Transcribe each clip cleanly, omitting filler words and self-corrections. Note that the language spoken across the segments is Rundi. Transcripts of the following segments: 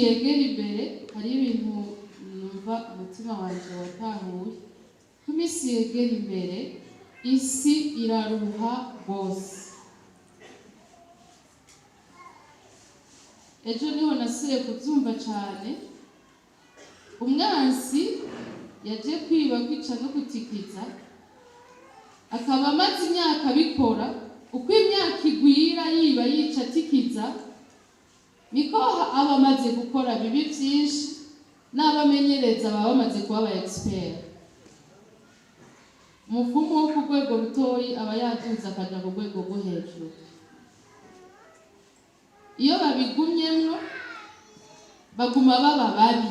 yegera imbere hari ibintu numva umutima wanje watahuye. Ku minsi yegera imbere isi iraruha bose. Ejo niho nasubiye kubyumva cyane. Umwansi yaje kwiba, kwica no gutikiza, akaba amaze imyaka abikora. Uko imyaka igwira yiba yica atikiza, niko aba amaze gukora bibi byinshi, n'abamenyereza baba bamaze kuba aba expert. Umuvumo wo ku rwego rutoyi aba yaduze akaja ku rwego rwo hejuru. Iyo babigumyemwo baguma baba babi.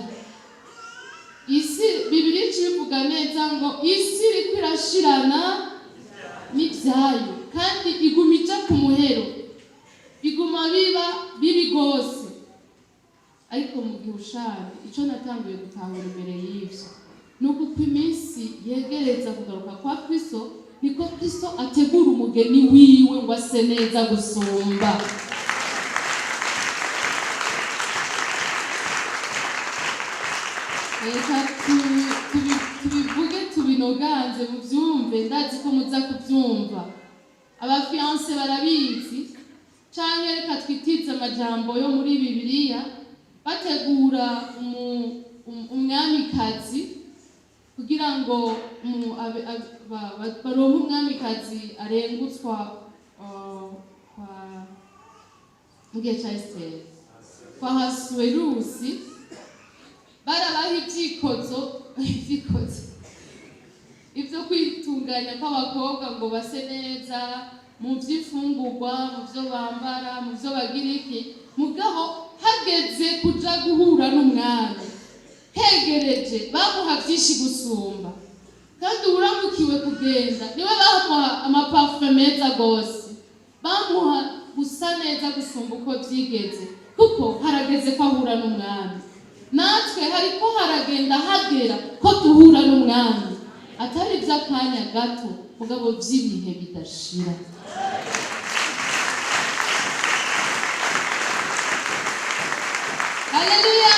Isi Bibiliya ivuga neza ngo isi iriko irashirana n'ivyayo, kandi iguma ija ku muhero, iguma biba bibi gose. Ariko mu gihe ushaka ico natanguye gutahura imbere y'ivyo, nuko uko iminsi yegereza kugaruka kwa Kristo, niko Kristo ategura umugeni wiwe ngo ase neza gusumba. Reka tubivuge tubinoganze mubyumve, ndazi ko muza kubyumva. Abafiance barabizi, canke reka twitize amajambo yo muri Bibiliya bategura umwamikazi kugira ngo baronke umwamikazi arengutswa mu gihe ca Esiteri kwa Hasuwerusi. Barabaha ivyikozo ivyo kwitunganya kw'abakobwa ngo base neza mu vy'ifungurwa, mu vyo bambara, mu vyo bagira iki. Mugabo hageze kuja guhura n'umwami, hegereje bamuha vyinshi gusumba, kandi uramukiwe kugenda niwe bamuha amaparfum meza gose, bamuha gusa neza gusumba uko vyigeze, kuko harageze ko ahura n'umwami. Natwe hariko haragenda hagera ko duhura n'umwami, atari vy'akanya gato mugabo vy'ibihe bidashira. Haleluya!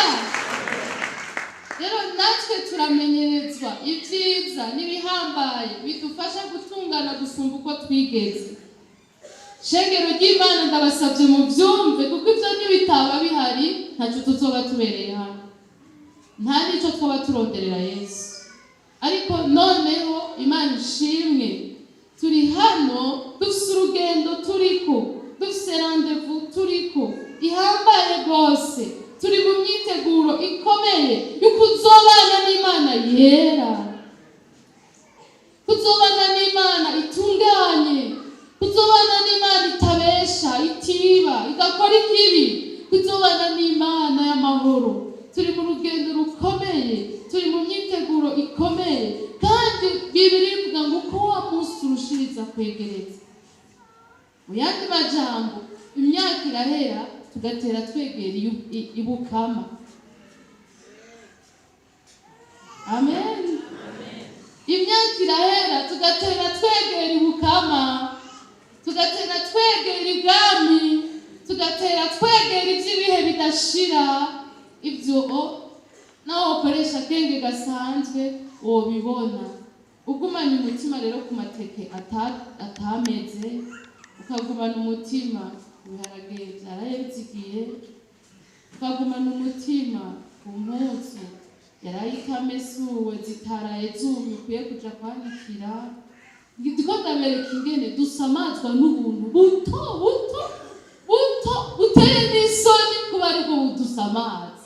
Rero natwe turamenyerezwa ivyiza n'ibihambaye bidufasha gutungana gusumba uko twigeze. Shengero ry'Imana ndabasabye mu byumve, kuko ivyo n'ibitaba bihari ntaco tuzoba tubereye hano, nta nico twaba turonderera Yesu. Ariko noneho Imana ishimwe, turi hano dufise urugendo turiko, dufise rendez-vous turiko ihambaye rwose. Turi mu myiteguro ikomeye yo kuzobana n'Imana yera, kuzobana n'Imana itunganye, kuzobana n'Imana itabesha, itiba, idakora ikibi, kuzobana n'Imana y'amahoro. Turi mu rugendo rukomeye, turi mu myiteguro ikomeye, kandi Bibiliya ivuga ngo uko wa munsi urushiriza kwegereza. Mu yandi majambo, imyaka irahera tugatera twegera ibukama. Amen. Imyaka irahera tugatera twegera ibukama, tugatera twegera ibwami, tugatera twegera ivy'ibihe bidashira. Ibyo nawe ukoresha akenge gasanzwe wobibona. Ugumanye umutima rero ku mateke atameze, ukagumana umutima ibiharage byarayezigiye, ukagumana umutima ku mpuzu yarayikamesuwe zitaraye zumye ukwiye kuja kwanikira. Ndiko ndabereka ingene dusamazwa n'ubuntu buto buteye n'isoni kuba ariko budusamaza.